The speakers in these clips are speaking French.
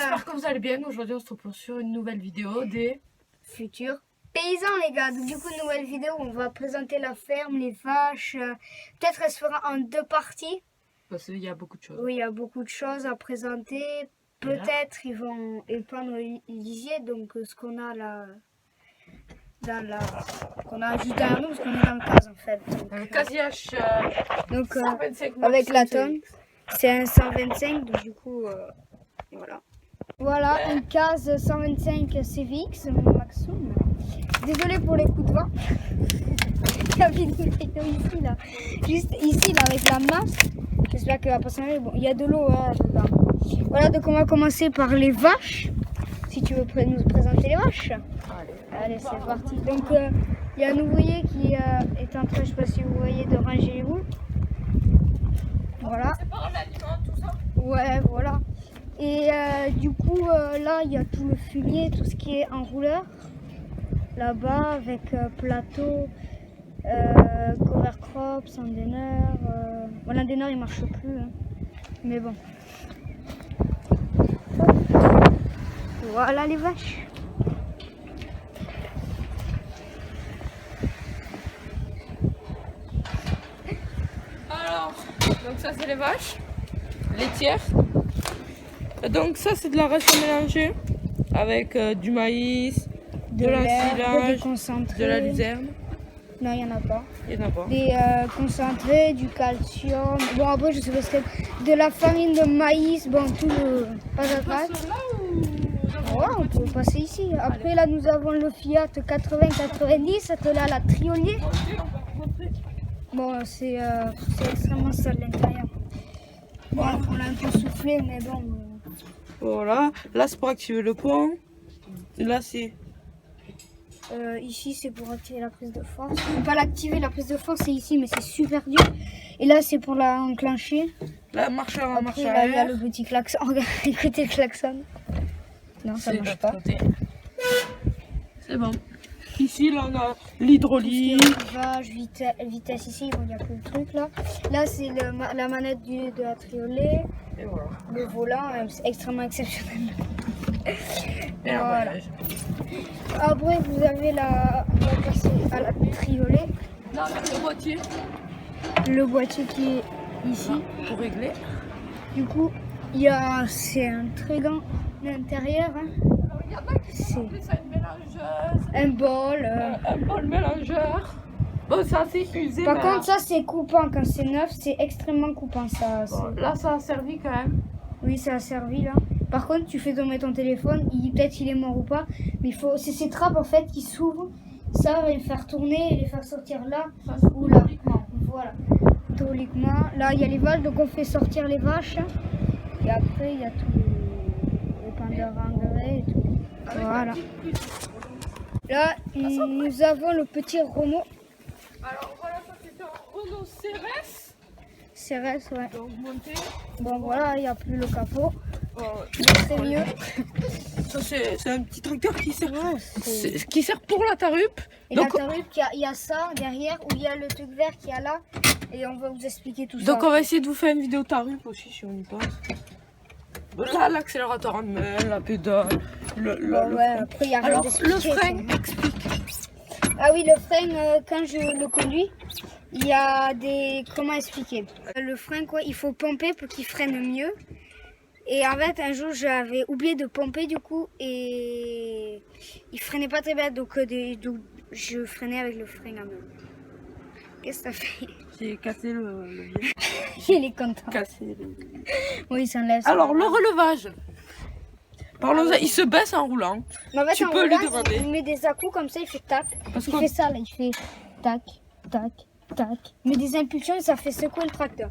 j'espère que vous allez bien. Aujourd'hui, on se retrouve sur une nouvelle vidéo des futurs paysans, les gars. Donc, du coup, nouvelle vidéo, on va présenter la ferme, les vaches. Peut-être elle se fera en 2 parties. Parce qu'il y a beaucoup de choses. Oui, il y a beaucoup de choses à présenter. Peut-être ils vont épandre le lisier, donc ce qu'on a là, qu'on a juste derrière nous, parce qu'on est dans le case en fait. Donc, un casiage 125 avec la tonne, c'est un 125, donc du coup, voilà. Voilà, une case 125 CVX, Maxum. Désolé pour les coups de vent. Il y a une vidéo ici, là. Juste ici, là, avec la masse. J'espère qu'elle va pas s'enlever. Bon, il y a de l'eau dedans. Voilà, donc on va commencer par les vaches. Si tu veux nous présenter les vaches. Allez, c'est parti. Donc, il y a un ouvrier qui est en train, je sais pas si vous voyez, de ranger les boules. Voilà. C'est pas l'aliment, tout ça. Ouais, voilà. Et du coup, là, il y a tout le fumier, tout ce qui est enrouleur. Là-bas, avec plateau, cover crop, sandainer. Bon, l'andainer, il marche plus. Hein. Mais bon. Voilà les vaches. Alors, donc ça c'est les vaches laitières. Donc ça c'est de la ration mélangée avec du maïs, de l'ensilage, de la luzerne. Non, il n'y en a pas. Il n'y en a pas. Des concentrés, du calcium. Bon, après, je sais pas ce que c'est. De la farine de maïs. Bon, tout le. Pas à pas. Ouais, on peut passer ici. Après, là, nous avons le Fiat 80-90. C'était là la Triolier. Bon, c'est extrêmement sale l'intérieur. Bon, on l'a un peu soufflé, mais bon. Voilà. Là, c'est pour activer le pont. Là, c'est. Ici c'est pour activer la prise de force. On peut pas l'activer, la prise de force c'est ici, mais c'est super dur. Et là c'est pour la enclencher. La marche avant, marche arrière. Là il y a le petit klaxon. Regarde, écoutez le klaxon. Non, ça marche pas. C'est bon. Ici là on a l'hydraulique. Vitesse ici, bon, il y a plus de trucs là. Là c'est la manette de la triolet. Et voilà. Le volant, c'est extrêmement exceptionnel. Et voilà. Après vous avez on va passer à la triolet. Là on a le boîtier. Le boîtier qui est ici. Là, pour régler. Du coup, c'est un très grand intérieur. Hein. Il y en a qui sont plus à une mélangeuse. Un bol. Un bol mélangeur. Bon, ça c'est usé. Par contre, ça c'est coupant. Quand c'est neuf, c'est extrêmement coupant. Ça, bon, là, ça a servi quand même. Oui, ça a servi là. Par contre, tu fais tomber ton téléphone, peut-être il est mort ou pas, mais c'est ces trappes en fait qui s'ouvrent. Ça va les faire tourner et les faire sortir là ou là. Voilà. Hydrauliquement. Là, il y a les vaches, donc on fait sortir les vaches. Et après, il y a tous les pendeurs engrais et tout. Voilà. Là, nous avons le petit Renault. Alors voilà, ça c'est un Renault CRS. CRS, ouais. Donc monté. Bon, voilà, il n'y a plus le capot. C'est mieux. Ça c'est un petit tracteur qui sert pour la tarup. Et donc, la tarup, il y a ça derrière où il y a le truc vert qu'il y a là. Et on va vous expliquer tout ça. Donc on va essayer de vous faire une vidéo tarup aussi si on y pense. Là, l'accélérateur en main, la pédale, après, il y a alors, le frein, explique. Ah oui, le frein, quand je le conduis, il y a des... Comment expliquer? Le frein, quoi, il faut pomper pour qu'il freine mieux. Et en fait, un jour, j'avais oublié de pomper, du coup, et il freinait pas très bien, donc je freinais avec le frein à main. Qu'est-ce que ça fait? J'ai cassé le levier. Il est content. Cassé le... Oui, il s'enlève. Alors, le relevage. Parlons-en, il se baisse en roulant. Mais en fait, tu peux lui demander. Il met des à-coups comme ça, il fait tac. Il fait ça là, il fait tac, tac, tac. Il met des impulsions et ça fait secouer le tracteur.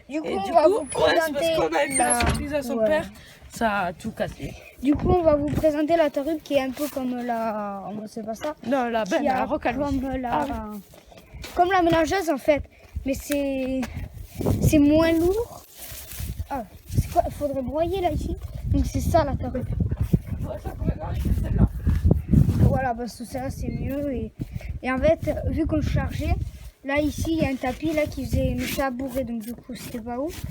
Du coup, on va vous présenter parce qu'on a fait la surprise à son père, ça a tout cassé. Du coup, on va vous présenter la tarup qui est un peu comme la... C'est pas ça. Non, la benne, la rocale. Comme la mélangeuse en fait. Mais c'est moins lourd. Ah, c'est quoi? Il faudrait broyer là ici. Donc c'est ça la tarup. Voilà, parce que ça c'est mieux. Et en fait, vu qu'on chargeait, là ici il y a un tapis là qui faisait ça bourré, donc du coup c'était pas ouf.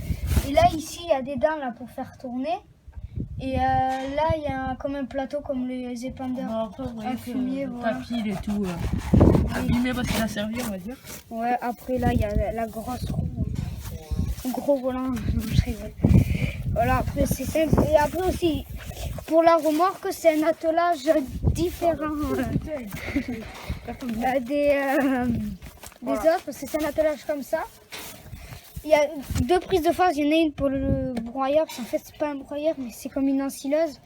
Et là ici il y a des dents là pour faire tourner. Et là, il y a comme un plateau comme les épandeurs. Bon, après, vous voyez Un que fumier, le voilà. tapis, il est tout abîmé parce qu'il a servi, on va dire. Ouais, après là, il y a la grosse roue. Gros volant, je rigole. Voilà, après c'est simple. Et après aussi, pour la remorque, c'est un attelage différent des autres, parce que c'est un attelage comme ça. Il y a deux prises de force, il y en a une pour le broyeur, parce qu'en fait c'est pas un broyeur, mais c'est comme une ensileuse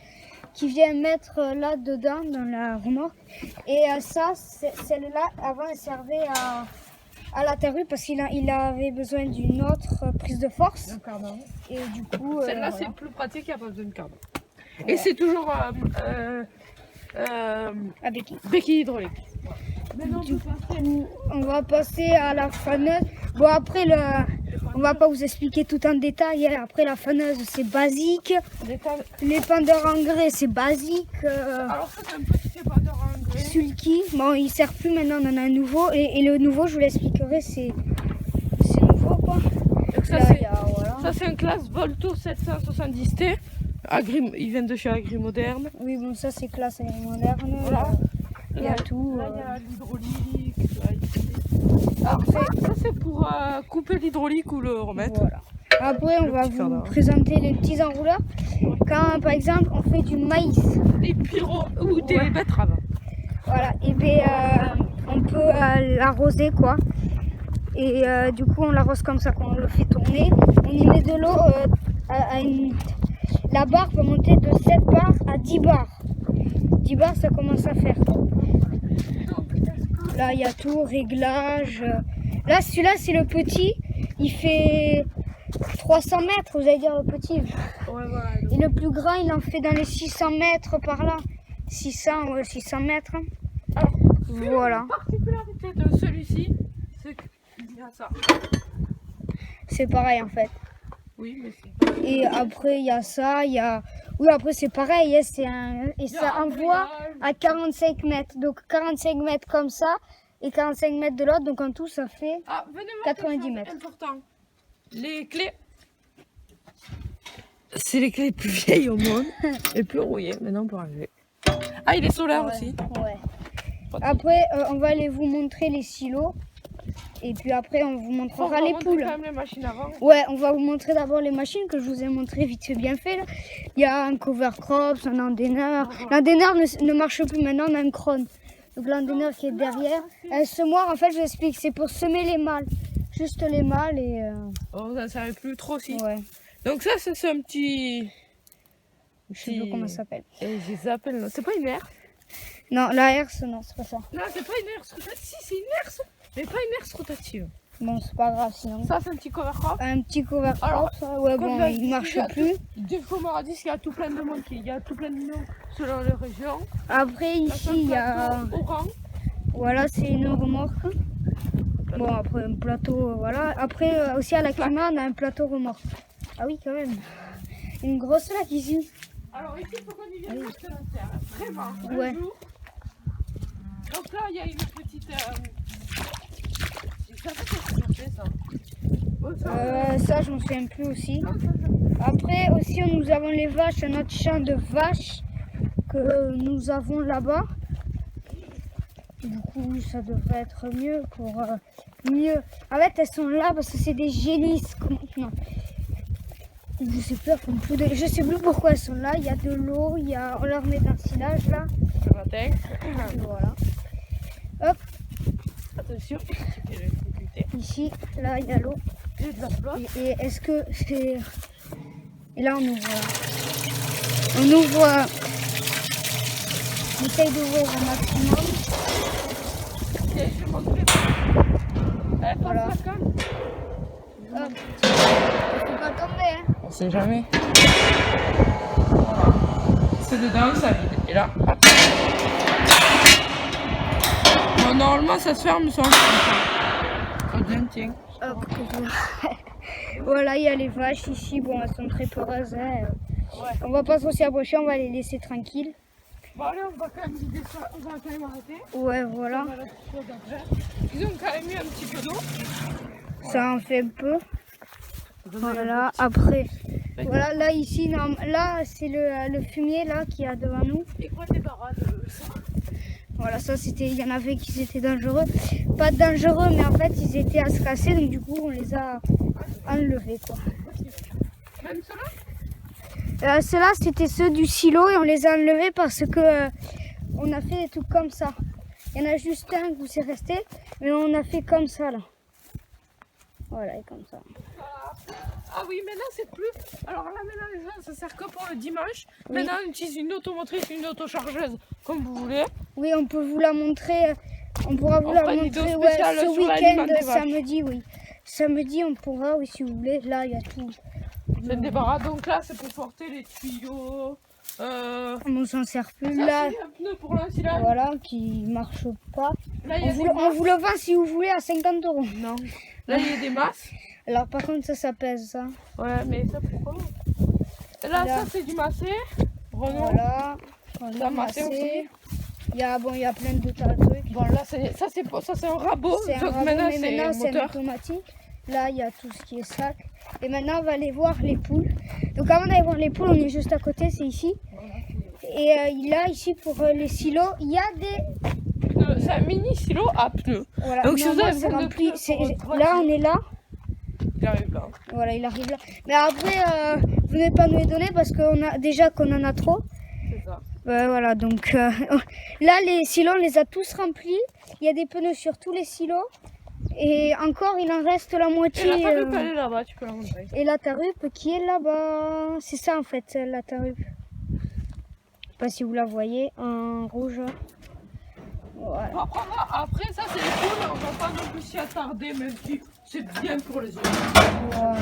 qui vient mettre là dedans dans la remorque. Et ça, celle-là, avant elle servait à la terre parce qu'il avait besoin d'une autre prise de force. Un cardan. Et du coup, Celle-là, voilà. c'est plus pratique, il n'y a pas besoin de cardan. Et c'est toujours Avec béquille hydraulique. Maintenant, on va passer à la faneuse. Bon, après, on va pas vous expliquer tout en détail. Hein. Après, la faneuse, c'est basique. L'épandeur engrais, c'est basique. Alors, ça, c'est un petit épandeur engrais. Sulky, bon, il sert plus maintenant, on en a un nouveau. Et le nouveau, je vous l'expliquerai, c'est nouveau, quoi. Donc, ça, Là, c'est il y a, voilà. ça, c'est un classe Volto 770T. Ils viennent de chez Agri-Moderne. Oui, bon, ça, c'est classe moderne. Voilà. Il y a tout. Là, il y a l'hydraulique. Après, ça, c'est pour couper l'hydraulique ou le remettre. Voilà. Après, on Le va petit vous cardan. présenter les petits enrouleurs. Quand, par exemple, on fait du maïs, Des pyros ou des Ouais. betteraves. voilà, et bien, on peut l'arroser, quoi. Et du coup, on l'arrose comme ça, quand on le fait tourner. On y met de l'eau La barre peut monter de 7 bars à 10 bars. 10 bars, ça commence à faire. Là, il y a tout, réglage. Là, celui-là, c'est le petit. Il fait 300 mètres, vous allez dire le petit. Ouais, voilà. Et le plus grand, il en fait dans les 600 mètres par là. 600, ouais, 600 mètres. Alors, Voilà. la particularité de celui-ci, c'est qu'il y a ça. C'est pareil, en fait. Oui, mais c'est. Et après, il y a ça, il y a... Oui, après, c'est pareil, hein, et ça envoie à 45 mètres. Donc, 45 mètres comme ça, et 45 mètres de l'autre. Donc, en tout, ça fait... Ah, venez voir 90 quelque chose mètres. important. Les clés. C'est les clés les plus vieilles au monde. Les plus rouillées. Maintenant, on peut enlever. Ah, il est solaire Ouais, aussi. ouais. Après, on va aller vous montrer les silos. Et puis après, on vous On montrera va les montrer poules. quand même les machines avant. Ouais, on va vous montrer d'abord les machines que je vous ai montré vite fait bien fait. Là. Il y a un cover crops, un endaineur. L'endaineur ne marche plus maintenant, on a un crone. Donc l'endaineur qui est derrière. Un semoir, en fait, je vous explique, c'est pour semer les mâles. Juste les mâles et... Oh, ça ne servait plus trop aussi. Ouais, Donc ça, c'est un petit... je sais plus comment ça s'appelle. Et je les appelle... C'est pas une herse. Non, la herse, non, c'est pas ça. Non, c'est pas une herse rotative. Si, c'est une herse, mais pas une herse rotative. Bon, c'est pas grave sinon. Ça, c'est un petit cover crop. Un petit cover Alors, crops, ouais, comme bon, l'a il dit, marche il y a plus. Dès qu'on m'aura dit qu'il y a tout plein de monde, il y a tout plein de noms selon les régions. Après, ici, il y a... Oran. Voilà, c'est une remorque. Bon, après, un plateau, voilà. Après, aussi à la Climat, on a un plateau remorque. Ah oui, quand même. Une grosse laque ici. Alors ici, il faut qu'on y vienne parce que la terre, vraiment, Ouais. un jour. Donc là, il y a une petite... Je savais que c'était ça. Oh, ça, Ça, je me souviens plus aussi. non, ça. Après, aussi, nous avons les vaches, notre champ de vaches que nous avons là-bas. Du coup, ça devrait être mieux pour mieux. En fait, elles sont là parce que c'est des génisses. Non. Je sais plus, elles font plus de... Je sais plus pourquoi elles sont là. Il y a de l'eau, il y a... on leur met dans le silage là. Ça va t'aider. Voilà. Hop, Attention, l'électricité. ici, là, il y a l'eau. Et de la flotte. Et est-ce que c'est... Et là, on ouvre. Là. On ouvre... On essaye d'ouvrir au maximum. Et je vais montrer. Elle Voilà. passe la canne. Hop. Il faut pas tomber, hein. On sait jamais. C'est dedans, ça vide. Et là, hop. Bon, normalement, ça se ferme sans le Oh, bien, tiens. Hop, voilà, il y a les vaches ici. Bon, elles sont très peureuses. Hein. Ouais. On va pas trop s'y approcher, on va les laisser tranquilles. Bon, allez, on va quand même vider ça. On va quand même arrêter. Ouais, voilà. On va la chose après. Ils ont quand même mis un petit peu d'eau. Ça en fait un peu. Voilà, après, Voilà, là ici, non, là c'est le fumier là qui a devant nous. Et quoi tes barades ça? Voilà, ça c'était, il y en avait qui étaient dangereux. Pas dangereux, mais en fait ils étaient à se casser, donc du coup on les a enlevés quoi. Même ceux-là? Ceux-là c'était ceux du silo et on les a enlevés parce que on a fait des trucs comme ça. Il y en a juste un où c'est resté, mais on a fait comme ça là. Voilà, et comme ça. Ah oui, maintenant c'est plus. Alors là, maintenant les gens ça sert que pour le dimanche. Oui. Maintenant on utilise une automotrice, une autochargeuse, comme vous voulez. Oui, on peut vous la montrer. On pourra vous On la fera une vidéo montrer spéciale ce sur l'aliment week-end, des vaches. samedi, oui. Samedi, on pourra, oui, si vous voulez. Là, il y a tout. C'est le débarras. Donc là, c'est pour porter les tuyaux. On s'en sert plus. Ça, Là, c'est un pneu pour l'ensilage. voilà, qui marche pas. Là, il y a des On masses. vous le vend si vous voulez à 50 €. Non. Là, il y a des masses. Alors, par contre, ça pèse, ça. Ouais, mais ça pourquoi? Là, Là. ça c'est du massé. Renault. Voilà. Ça, massé aussi. Il y a plein de tas de trucs. Bon, là, ça c'est un rabot. C'est un Donc rabot, maintenant, mais c'est maintenant, c'est un moteur. automatique. Là, il y a tout ce qui est sac. Et maintenant, on va aller voir les poules. Donc, avant d'aller voir les poules, on est juste à côté, c'est ici. Et là, ici, pour les silos, il y a des... C'est un mini silo à pneus. Voilà. Donc, si vous moi, avez c'est besoin de rempli. pneus C'est- pour votre Là, on est là. Il arrive là. Voilà, il arrive là. Mais après, venez pas nous les donner parce qu'on a déjà qu'on en a trop. C'est ça. Voilà, donc là, les silos, on les a tous remplis. Il y a des pneus sur tous les silos. Et encore, il en reste la Et moitié. la tarupe, elle est là-bas, tu peux la montrer. Et la tarupe qui est là-bas. C'est ça en fait, la tarupe. Je sais pas si vous la voyez en rouge. Voilà. Après, ça, c'est les poules. On va pas non plus s'y attarder, même si c'est bien pour les yeux. Voilà.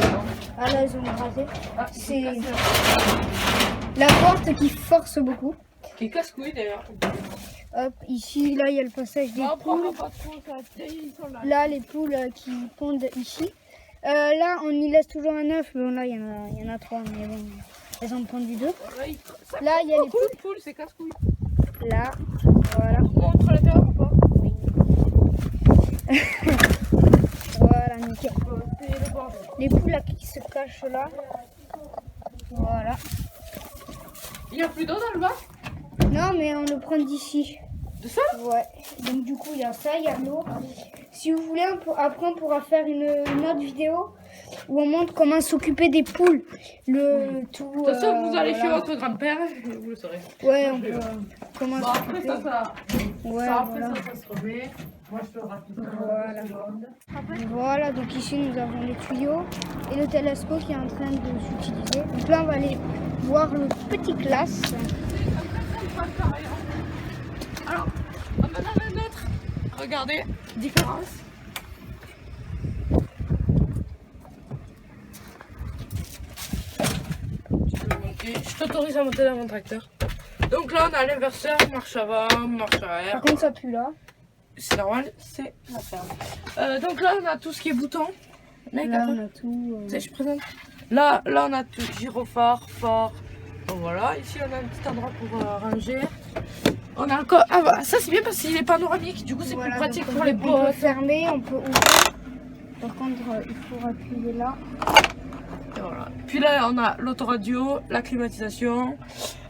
Ah là, ils ont rasé. Ah, C'est cassé. la porte qui force beaucoup. Qui est casse-couille d'ailleurs. Hop, ici, là, il y a le passage des On poules. prendra pas trop, ça, ils sont là. Là, les poules qui pondent ici. Là, on y laisse toujours un œuf. Bon, là, il y en a 3, mais bon, elles en pondu 2. Là, il y a les poules. Poules, c'est casse-couille. Là, voilà. On montre l'intérieur ou pas? Oui. Voilà, nickel. Les poules là, qui se cachent là. Voilà. Il n'y a plus d'eau dans le bac? Non, mais on le prend d'ici. De ça? Ouais. Donc du coup, il y a ça, il y a l'eau. Si vous voulez, après on pourra faire une autre vidéo où on montre comment s'occuper des poules. Le tout. De toute façon, vous allez chez voilà. votre grand-père, vous le saurez. Ouais, on peut. Comment Bon, après, s'occuper. Ouais, après voilà. ça se remet. Moi, je fais rapidement. Voilà. Voilà, donc ici nous avons les tuyaux et le télescope qui est en train de s'utiliser. Donc là, on va aller voir le petit classe. Alors, on en a un autre. Regardez, différence. Je t'autorise à monter dans mon tracteur. Donc là, on a l'inverseur, marche avant, marche arrière. Par contre, ça pue là. C'est normal, c'est la ferme. Donc là, on a tout ce qui est bouton. Mec, Là, attends. on a tout. Tu sais, je présente. Là, on a tout. Gyrophare, phare. Donc voilà, ici, on a un petit endroit pour ranger. On a encore. Ah bah, ça, c'est bien parce qu'il est panoramique. Du coup, c'est Voilà, plus pratique donc pour les on peut bottes. fermer, on peut ouvrir. Par contre, il faut appuyer là. Et voilà. Puis là, on a l'autoradio, la climatisation,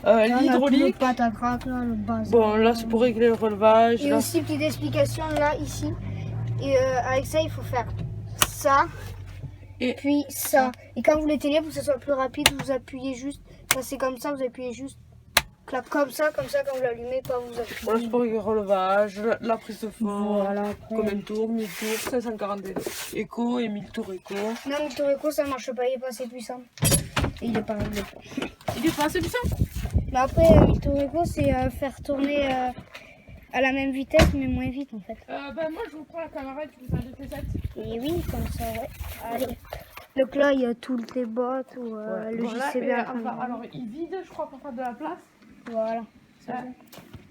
Là, on a tout le l'hydraulique. patatrac, là, le bazar. Bon, là, c'est pour régler le relevage. Et Là. aussi, petite explication là, ici. Et avec ça, il faut faire ça. Et- Puis ça. Et quand vous l'éteignez, pour que ce soit plus rapide, vous appuyez juste. Ça, c'est comme ça, vous appuyez juste. Clap comme ça, quand vous l'allumez, pas vous appuyez. Voilà, c'est pour régler le relevage, la prise de fond. Voilà, après. Combien de tours? 1000 tours, 540 écho et 1000 tours écho. Non, mais Toreco, ça marche pas, il est pas assez puissant. Et il est pas réglé. Il est pas assez puissant. Mais après, Toreco, c'est faire tourner à la même vitesse, mais moins vite en fait. Ben moi, je vous prends la caméra et tu peux faire des tests. Et oui, comme ça, ouais. Allez. Donc là, il y a toutes les bottes ou le Bon, là, JCB. alors, il vide, je crois, pour faire de la place. Voilà. C'est Ouais. ça.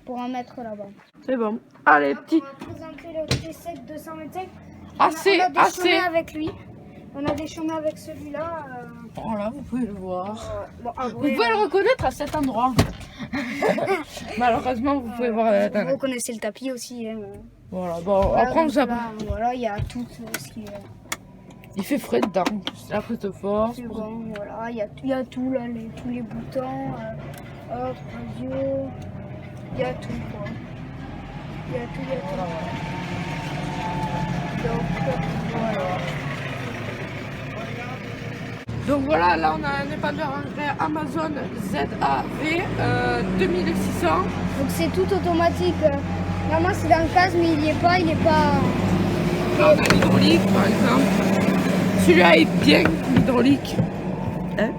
Pour en mettre là-bas. C'est bon. Allez, petit. On va présenter le T7 225. Assez, on a des assez. chemins avec lui. On a des chemins avec celui-là. Voilà, vous pouvez le voir. Bon, Vous pouvez le reconnaître à cet endroit. Malheureusement, vous pouvez voir la vous connaissez le tapis aussi. Hein. Voilà, bon, Voilà, après on donc vous a... là, voilà, il y a tout ce qui est. Il fait frais dedans. C'est la prise de force. C'est bon, voilà, il y a tout là, tous les boutons, hop, radio, il y a tout quoi. Il y a tout, il y a tout. Donc, voilà. Donc voilà, là on a un épandeur engrais Amazon ZAV 2600. Donc c'est tout automatique. Normalement c'est dans le casque mais il est pas. Là on a l'hydraulique par exemple. Celui-là est bien hydraulique. Hein?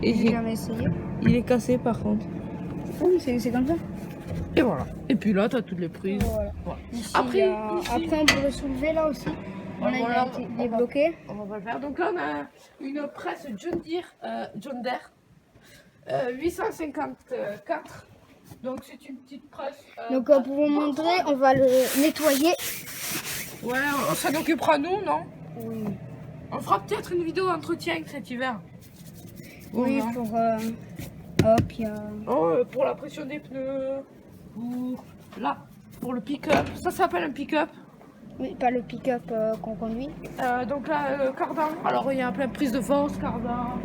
Et J'ai jamais essayé. il est cassé par contre. Oh, c'est comme ça. Et voilà. Et puis là t'as toutes les prises. Voilà. Voilà. Ici, Après, après on peut le soulever là aussi. Là, il a été débloqué. On va le faire. Donc là on a une presse John Deere 854. Donc c'est une petite presse. Donc pour vous montrer, on va le nettoyer. Ouais, on s'en occupera nous, non? Oui. On fera peut-être une vidéo entretien cet hiver. Oui, Voilà. pour hop, il y a. Oh, pour la pression des pneus. Ou là, pour le pick-up. Ça s'appelle un pick-up. Oui, pas le pick-up qu'on conduit. Donc là, cardan. Alors il y a plein de prises de force, cardan.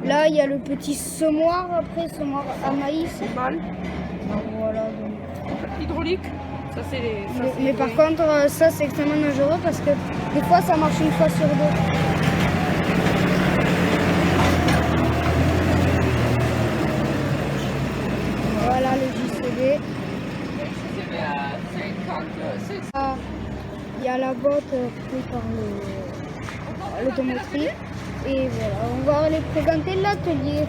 Là, il y a le petit semoir après, semoir à maïs. C'est mal. Donc, voilà. Donc. Hydraulique. Ça c'est les. ça, c'est Mais les- par contre, ça c'est extrêmement dangereux parce que des fois ça marche une fois sur deux. Voilà le JCB. C'est à 56. Ah, il y a la botte prise par l'automotrice. Et voilà, on va aller présenter l'atelier.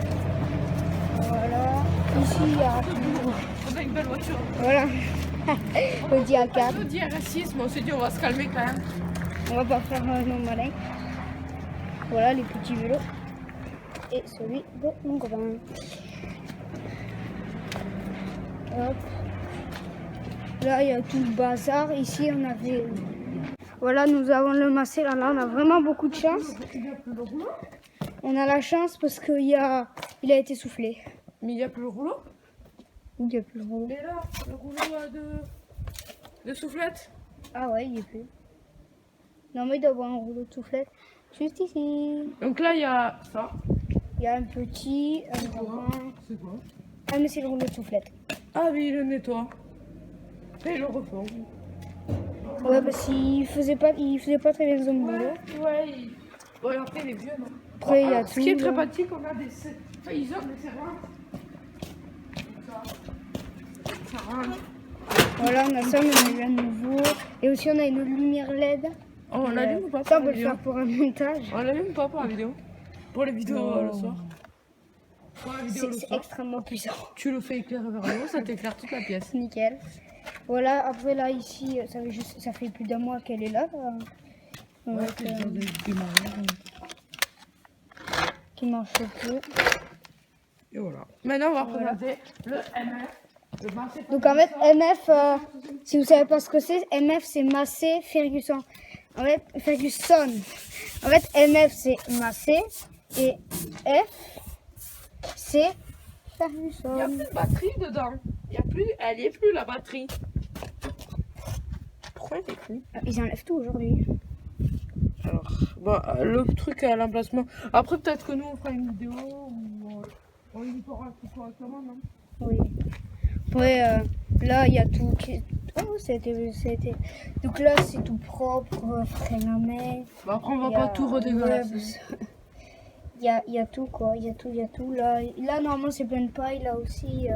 Voilà, ici il y a tout. On a une belle voiture. Voilà, Audi A4. On dit RS6, mais on s'est dit on va se calmer quand même. On va pas faire nos malins. Voilà les petits vélos. Et celui de mon copain. Hop. Là, il y a tout le bazar. Ici, on avait... Voilà, nous avons le massé. Là, on a vraiment beaucoup de chance. On a la chance parce qu'il a été soufflé. Mais il n'y a plus le rouleau. Il n'y a plus le rouleau. Et là, le rouleau de soufflette. Ah ouais, il n'y a plus. Non, mais il doit y avoir un rouleau de soufflette juste ici. Donc là, il y a ça. Il y a un petit, un grand. C'est quoi? Ah, mais c'est le rouleau de soufflette. Ah oui, il le nettoie. Et il le refond. Ouais, parce qu'il faisait pas très bien son boulot. Ouais. Bon, et après, il est vieux, non? Après, il y a Ce qui est tout, très là. pratique, on a des... Enfin, ils ont des servantes. Ça range. Voilà, on a ça, mais on a eu un nouveau. Et aussi, on a une lumière LED. Oh, on l'allume ou pas Ça, on pour peut la le vidéo? faire pour un montage. On l'allume ou pas pour la vidéo? Pour les vidéos Non. le soir. Pour la vidéo le C'est soir. extrêmement puissant. Tu le fais éclairer vers le haut, ça t'éclaire toute la pièce. Nickel. Voilà, après là, ici, ça fait plus d'un mois qu'elle est là. Donc, qui marche plus. Et voilà. Maintenant, on va présenter le MF. Le Massé Donc en fait, MF, si vous savez pas ce que c'est, MF c'est Massé Ferguson. En fait, Ferguson. En fait, MF c'est Massé et F c'est Il n'y a Ferguson. plus de batterie dedans. Elle n'y est plus la batterie. Pourquoi elle est plus? Ils enlèvent tout aujourd'hui. Alors, bah, le truc à l'emplacement. Après, peut-être que nous on fera une vidéo ou on y fera tout correctement, non? Oui. Après, là, il y a tout qui... Oh, c'était... Donc là, c'est tout propre, frein à main. Bah, après, on va Il y a- pas tout redégueulasser. ouais, il y a tout, quoi. Il y a tout. Là, normalement, c'est plein de paille. Là aussi,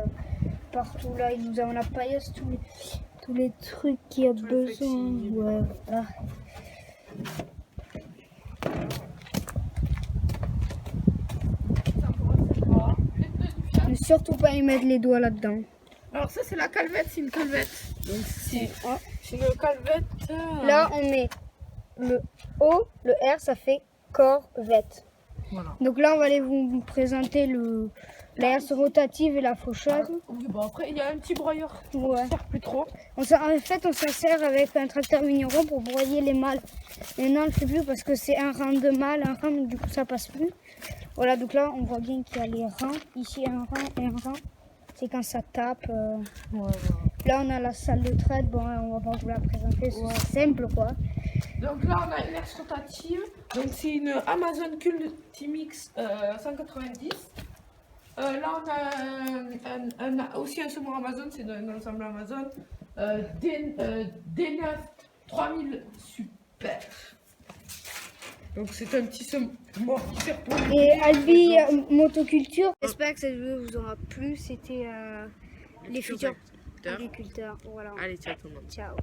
partout, là, nous avons la paillasse, tous les trucs qu'il y a besoin. flexibles. Ouais, voilà. Ne surtout pas y mettre les doigts là-dedans. Alors, ça, c'est la calvette, c'est une calvette. Donc, c'est une calvette. Là, on met le O, le R, ça fait corvette. Voilà. Donc là, on va aller vous présenter l'axe rotative et la faucheuse. Oui, bon, après, il y a un petit broyeur. Ouais. Ça sert plus trop. En fait, on s'en sert avec un tracteur vigneron pour broyer les mâles. Maintenant, on le fait plus parce que c'est un rang de mâle, un rang, donc du coup, ça passe plus. Voilà, donc là, on voit bien qu'il y a les rangs. Ici, un rang et un rang. C'est quand ça tape. Ouais. Là, on a la salle de traite. Bon, on va pas vous la présenter, c'est simple, quoi. Donc là, on a une herse rotative. Donc c'est une Amazon Cultimix 190. Là, on a aussi un semoir Amazon, c'est un ensemble Amazon. D9 3000 super. Donc c'est un petit semoir qui sert pour les Et Albi Motoculture. J'espère que cette vidéo vous aura plu. C'était les futurs agriculteurs. Voilà. Allez, ciao tout le monde. Ciao.